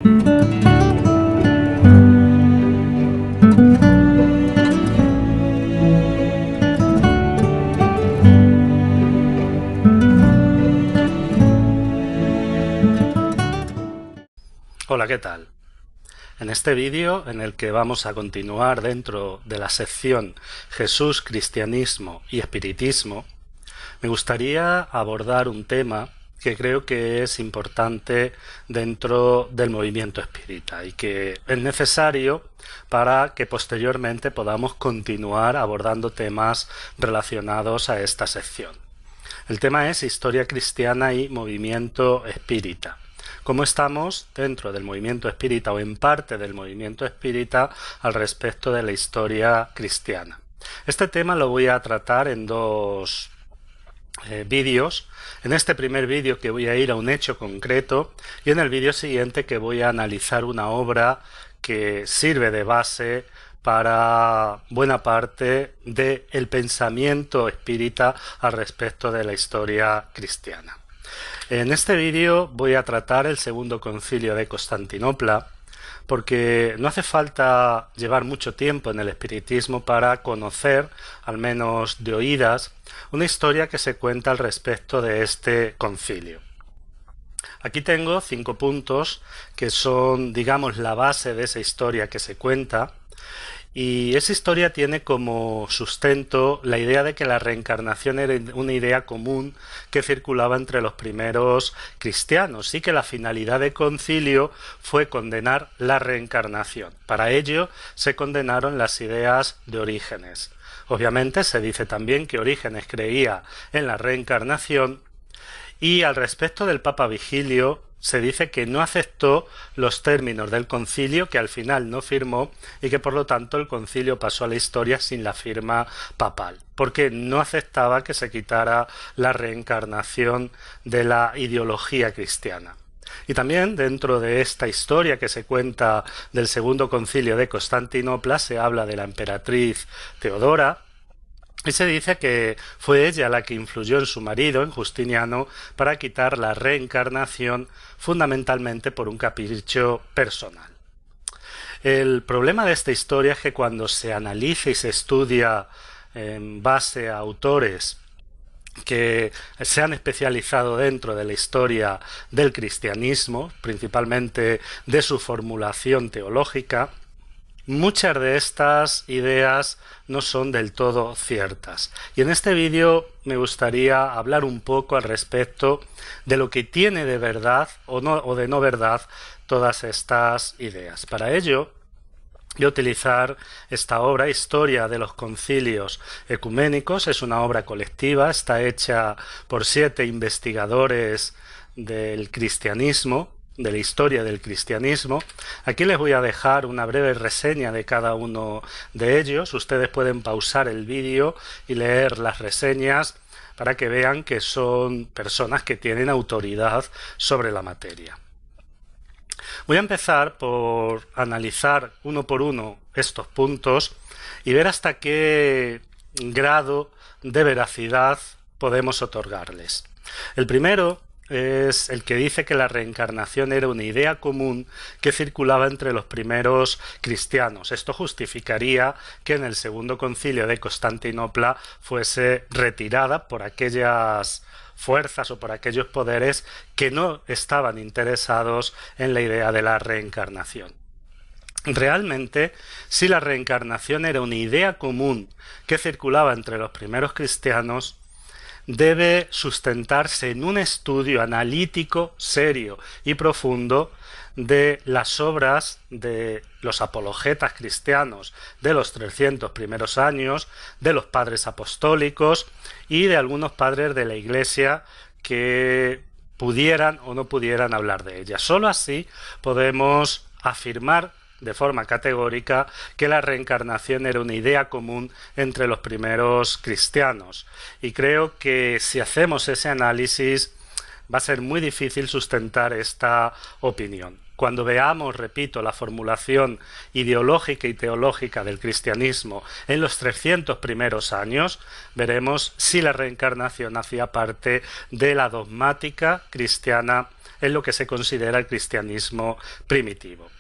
Hola, ¿qué tal? En este vídeo, en el que vamos a continuar dentro de la sección Jesús, Cristianismo y Espiritismo, me gustaría abordar un tema que creo que es importante dentro del movimiento espírita y que es necesario para que posteriormente podamos continuar abordando temas relacionados a esta sección. El tema es historia cristiana y movimiento espírita. ¿Cómo estamos dentro del movimiento espírita o en parte del movimiento espírita al respecto de la historia cristiana? Este tema lo voy a tratar en dos vídeos. En este primer vídeo, que voy a ir a un hecho concreto, y en el vídeo siguiente, que voy a analizar una obra que sirve de base para buena parte del pensamiento espírita al respecto de la historia cristiana. En este vídeo voy a tratar el Segundo Concilio de Constantinopla, porque no hace falta llevar mucho tiempo en el espiritismo para conocer, al menos de oídas, una historia que se cuenta al respecto de este concilio. Aquí tengo 5 puntos que son, digamos, la base de esa historia que se cuenta. Y esa historia tiene como sustento la idea de que la reencarnación era una idea común que circulaba entre los primeros cristianos y que la finalidad del concilio fue condenar la reencarnación. Para ello se condenaron las ideas de Orígenes. Obviamente se dice también que Orígenes creía en la reencarnación, y al respecto del Papa Vigilio se dice que no aceptó los términos del concilio, que al final no firmó, y que por lo tanto el concilio pasó a la historia sin la firma papal, porque no aceptaba que se quitara la reencarnación de la ideología cristiana. Y también dentro de esta historia que se cuenta del Segundo Concilio de Constantinopla se habla de la emperatriz Teodora, y se dice que fue ella la que influyó en su marido, en Justiniano, para quitar la reencarnación fundamentalmente por un capricho personal. El problema de esta historia es que cuando se analiza y se estudia en base a autores que se han especializado dentro de la historia del cristianismo, principalmente de su formulación teológica, muchas de estas ideas no son del todo ciertas. Y en este vídeo me gustaría hablar un poco al respecto de lo que tiene de verdad o de no verdad todas estas ideas. Para ello, voy a utilizar esta obra, Historia de los Concilios Ecuménicos. Es una obra colectiva, está hecha por 7 investigadores del cristianismo, de la historia del cristianismo. Aquí les voy a dejar una breve reseña de cada uno de ellos. Ustedes pueden pausar el vídeo y leer las reseñas para que vean que son personas que tienen autoridad sobre la materia. Voy a empezar por analizar uno por uno estos puntos y ver hasta qué grado de veracidad podemos otorgarles. El primero es el que dice que la reencarnación era una idea común que circulaba entre los primeros cristianos. Esto justificaría que en el Segundo Concilio de Constantinopla fuese retirada por aquellas fuerzas o por aquellos poderes que no estaban interesados en la idea de la reencarnación. Realmente, si la reencarnación era una idea común que circulaba entre los primeros cristianos, debe sustentarse en un estudio analítico, serio y profundo de las obras de los apologetas cristianos de los 300 primeros años, de los padres apostólicos y de algunos padres de la Iglesia que pudieran o no pudieran hablar de ella. Solo así podemos afirmar de forma categórica que la reencarnación era una idea común entre los primeros cristianos, y creo que si hacemos ese análisis va a ser muy difícil sustentar esta opinión. Cuando veamos, repito, la formulación ideológica y teológica del cristianismo en los 300 primeros años, veremos si la reencarnación hacía parte de la dogmática cristiana en lo que se considera el cristianismo primitivo.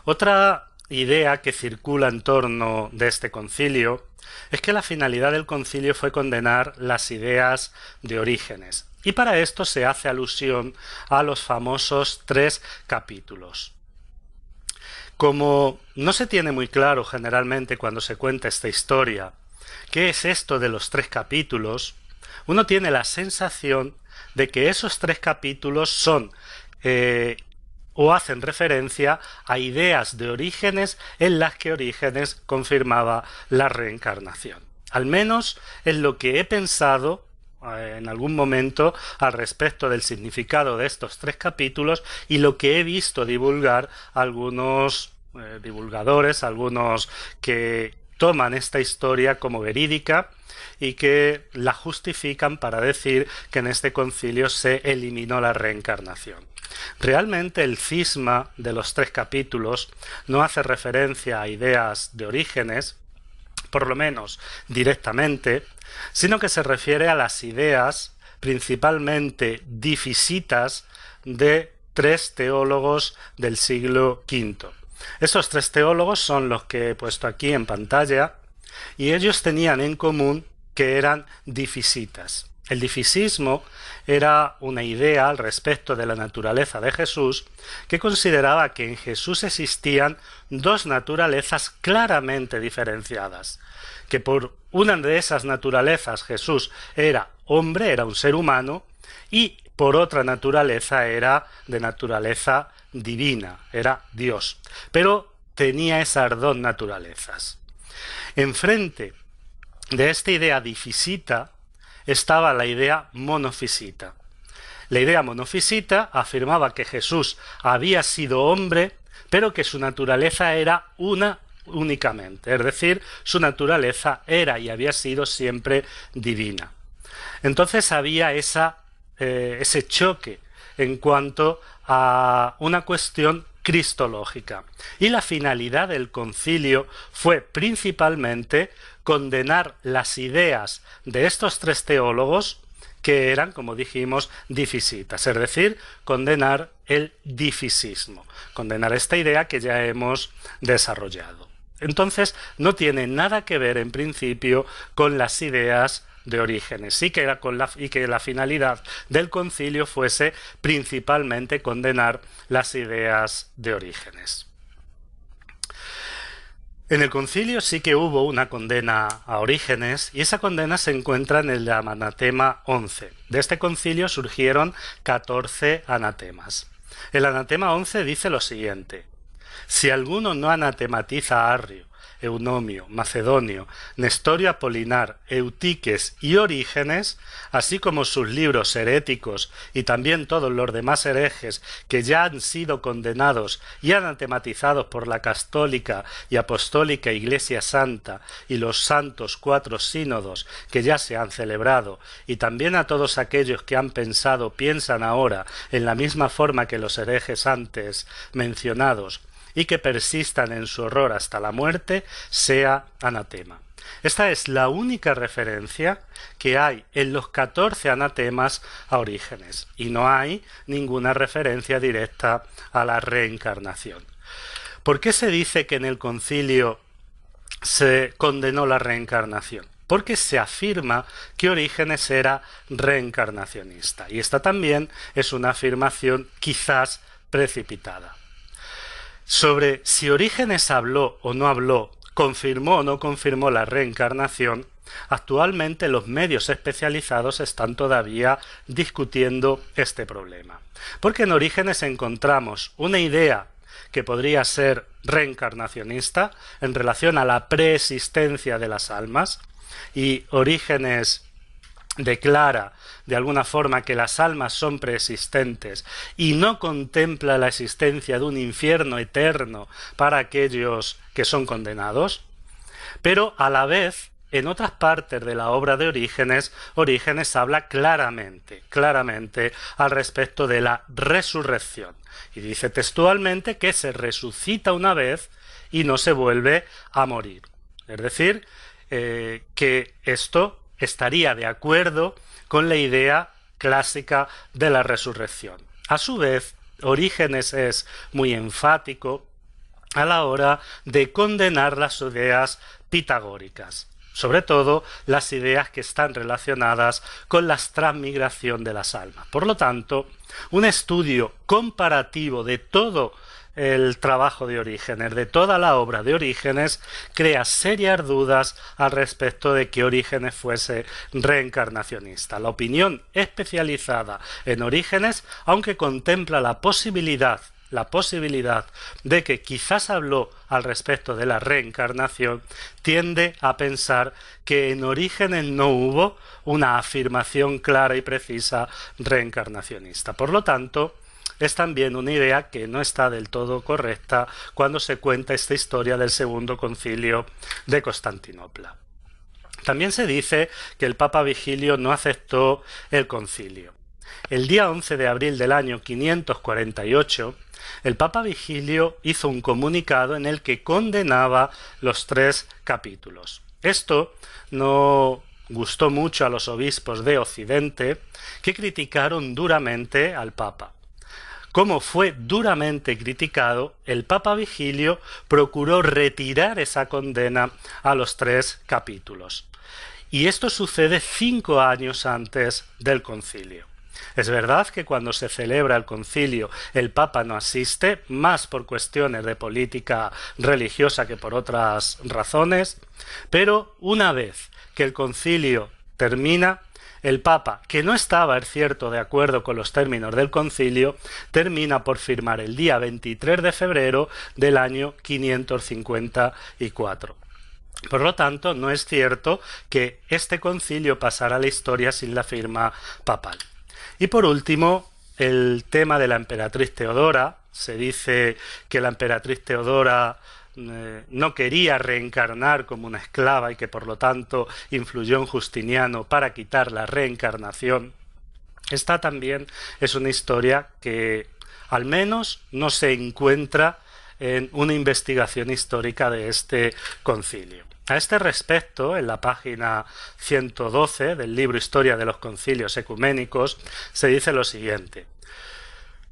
Otra idea que circula en torno de este concilio es que la finalidad del concilio fue condenar las ideas de Orígenes, y para esto se hace alusión a los famosos 3 capítulos. Como no se tiene muy claro generalmente cuando se cuenta esta historia qué es esto de los 3 capítulos, uno tiene la sensación de que esos 3 capítulos son o hacen referencia a ideas de Orígenes en las que Orígenes confirmaba la reencarnación. Al menos es lo que he pensado en algún momento al respecto del significado de estos 3 capítulos y lo que he visto divulgar algunos divulgadores, algunos que toman esta historia como verídica y que la justifican para decir que en este concilio se eliminó la reencarnación. Realmente el cisma de los 3 capítulos no hace referencia a ideas de Orígenes, por lo menos directamente, sino que se refiere a las ideas principalmente difisitas de 3 teólogos del siglo V. Esos 3 teólogos son los que he puesto aquí en pantalla, y ellos tenían en común que eran difisitas. El difisismo era una idea al respecto de la naturaleza de Jesús que consideraba que en Jesús existían 2 naturalezas claramente diferenciadas, que por una de esas naturalezas Jesús era hombre, era un ser humano, y por otra naturaleza era de naturaleza divina, era Dios, pero tenía esas 2 naturalezas. Enfrente de esta idea difisita estaba la idea monofisita. La idea monofisita afirmaba que Jesús había sido hombre, pero que su naturaleza era una únicamente, es decir, su naturaleza era y había sido siempre divina. Entonces había ese choque en cuanto a una cuestión cristológica. Y la finalidad del concilio fue principalmente condenar las ideas de estos 3 teólogos que eran, como dijimos, difisitas, es decir, condenar el difisismo, condenar esta idea que ya hemos desarrollado. Entonces, no tiene nada que ver en principio con las ideas de Orígenes, y que la finalidad del concilio fuese principalmente condenar las ideas de Orígenes. En el concilio sí que hubo una condena a Orígenes, y esa condena se encuentra en el anatema 11. De este concilio surgieron 14 anatemas. El anatema 11 dice lo siguiente: si alguno no anatematiza a Arrio, Eunomio, Macedonio, Nestorio Apolinar, Eutiques y Orígenes, así como sus libros heréticos y también todos los demás herejes que ya han sido condenados y anatematizados por la católica y apostólica Iglesia Santa y los santos 4 sínodos que ya se han celebrado, y también a todos aquellos que han pensado, piensan ahora en la misma forma que los herejes antes mencionados, y que persistan en su horror hasta la muerte, sea anatema. Esta es la única referencia que hay en los 14 anatemas a Orígenes, y no hay ninguna referencia directa a la reencarnación. ¿Por qué se dice que en el concilio se condenó la reencarnación? Porque se afirma que Orígenes era reencarnacionista, y esta también es una afirmación quizás precipitada. Sobre si Orígenes habló o no habló, confirmó o no confirmó la reencarnación, actualmente los medios especializados están todavía discutiendo este problema. Porque en Orígenes encontramos una idea que podría ser reencarnacionista en relación a la preexistencia de las almas, y Orígenes declara de alguna forma que las almas son preexistentes y no contempla la existencia de un infierno eterno para aquellos que son condenados, pero a la vez en otras partes de la obra de Orígenes, Orígenes habla claramente al respecto de la resurrección, y dice textualmente que se resucita una vez y no se vuelve a morir. Es decir, que esto estaría de acuerdo con la idea clásica de la resurrección. A su vez, Orígenes es muy enfático a la hora de condenar las ideas pitagóricas, sobre todo las ideas que están relacionadas con la transmigración de las almas. Por lo tanto, un estudio comparativo de todo el trabajo de Orígenes, de toda la obra de Orígenes, crea serias dudas al respecto de que Orígenes fuese reencarnacionista. La opinión especializada en Orígenes, aunque contempla la posibilidad de que quizás habló al respecto de la reencarnación, tiende a pensar que en Orígenes no hubo una afirmación clara y precisa reencarnacionista. Por lo tanto, es también una idea que no está del todo correcta cuando se cuenta esta historia del Segundo Concilio de Constantinopla. También se dice que el Papa Vigilio no aceptó el concilio. El día 11 de abril del año 548, el Papa Vigilio hizo un comunicado en el que condenaba los 3 capítulos. Esto no gustó mucho a los obispos de Occidente, que criticaron duramente al Papa. Como fue duramente criticado, el Papa Vigilio procuró retirar esa condena a los 3 capítulos. Y esto sucede 5 años antes del concilio. Es verdad que cuando se celebra el concilio el Papa no asiste, más por cuestiones de política religiosa que por otras razones, pero una vez que el concilio termina, el Papa, que no estaba, es cierto, de acuerdo con los términos del concilio, termina por firmar el día 23 de febrero del año 554. Por lo tanto, no es cierto que este concilio pasara a la historia sin la firma papal. Y por último, el tema de la emperatriz Teodora. Se dice que la emperatriz Teodora no quería reencarnar como una esclava y que por lo tanto influyó en Justiniano para quitar la reencarnación. Esta también es una historia que al menos no se encuentra en una investigación histórica de este concilio. A este respecto, en la página 112 del libro Historia de los Concilios Ecuménicos, se dice lo siguiente: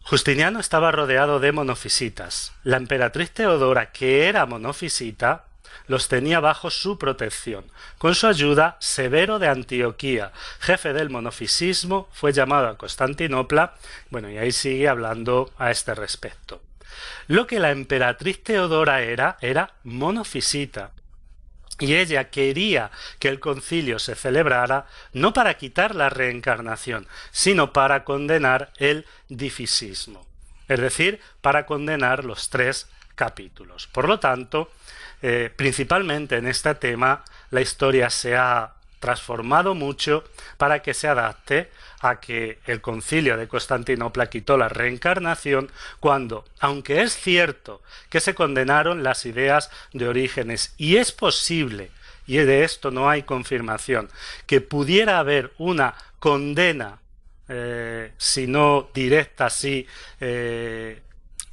Justiniano estaba rodeado de monofisitas. La emperatriz Teodora, que era monofisita, los tenía bajo su protección. Con su ayuda, Severo de Antioquía, jefe del monofisismo, fue llamado a Constantinopla. Bueno, y ahí sigue hablando a este respecto. Lo que la emperatriz Teodora era monofisita. Y ella quería que el concilio se celebrara no para quitar la reencarnación, sino para condenar el difisismo, es decir, para condenar los 3 capítulos. Por lo tanto, principalmente en este tema, la historia se ha transformado mucho para que se adapte a que el concilio de Constantinopla quitó la reencarnación cuando, aunque es cierto que se condenaron las ideas de Orígenes, y es posible, y de esto no hay confirmación, que pudiera haber una condena, si no directa, sí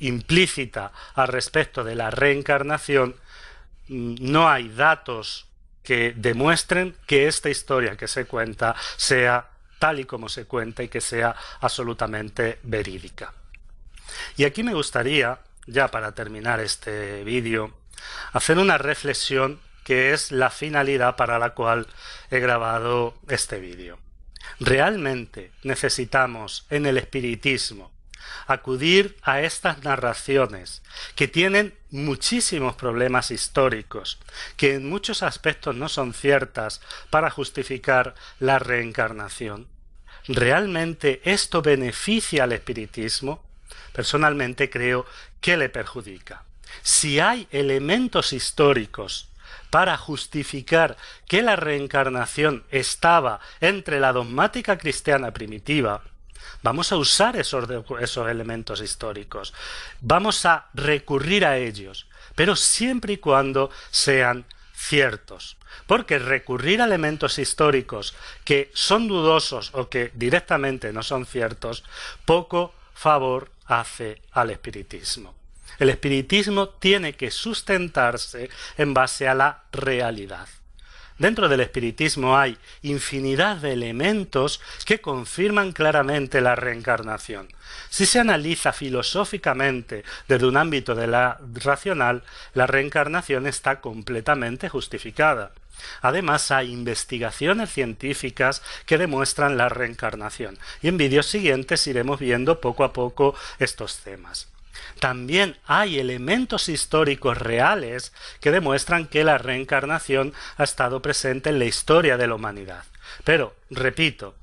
implícita al respecto de la reencarnación, no hay datos que demuestren que esta historia que se cuenta sea tal y como se cuenta y que sea absolutamente verídica. Y aquí me gustaría, ya para terminar este vídeo, hacer una reflexión que es la finalidad para la cual he grabado este vídeo. ¿Realmente necesitamos en el espiritismo acudir a estas narraciones que tienen muchísimos problemas históricos, que en muchos aspectos no son ciertas, para justificar la reencarnación? ¿Realmente esto beneficia al espiritismo? Personalmente creo que le perjudica. Si hay elementos históricos para justificar que la reencarnación estaba entre la dogmática cristiana primitiva, vamos a usar esos elementos históricos, vamos a recurrir a ellos, pero siempre y cuando sean ciertos. Porque recurrir a elementos históricos que son dudosos o que directamente no son ciertos, poco favor hace al espiritismo. El espiritismo tiene que sustentarse en base a la realidad. Dentro del espiritismo hay infinidad de elementos que confirman claramente la reencarnación. Si se analiza filosóficamente desde un ámbito de la racional, la reencarnación está completamente justificada. Además, hay investigaciones científicas que demuestran la reencarnación, y en vídeos siguientes iremos viendo poco a poco estos temas. También hay elementos históricos reales que demuestran que la reencarnación ha estado presente en la historia de la humanidad. Pero, repito,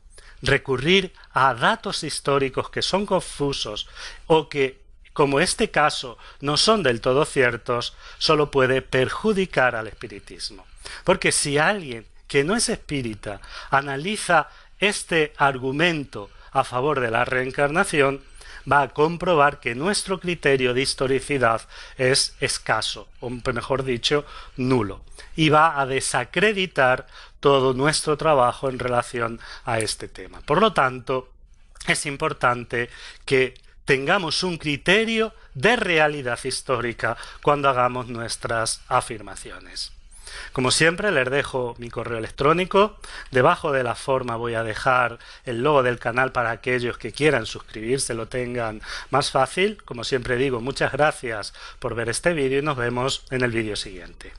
recurrir a datos históricos que son confusos o que, como este caso, no son del todo ciertos, solo puede perjudicar al espiritismo. Porque si alguien que no es espírita analiza este argumento a favor de la reencarnación, va a comprobar que nuestro criterio de historicidad es escaso, o mejor dicho, nulo, y va a desacreditar todo nuestro trabajo en relación a este tema. Por lo tanto, es importante que tengamos un criterio de realidad histórica cuando hagamos nuestras afirmaciones. Como siempre, les dejo mi correo electrónico. Debajo de la forma voy a dejar el logo del canal para aquellos que quieran suscribirse, lo tengan más fácil. Como siempre digo, muchas gracias por ver este vídeo y nos vemos en el vídeo siguiente.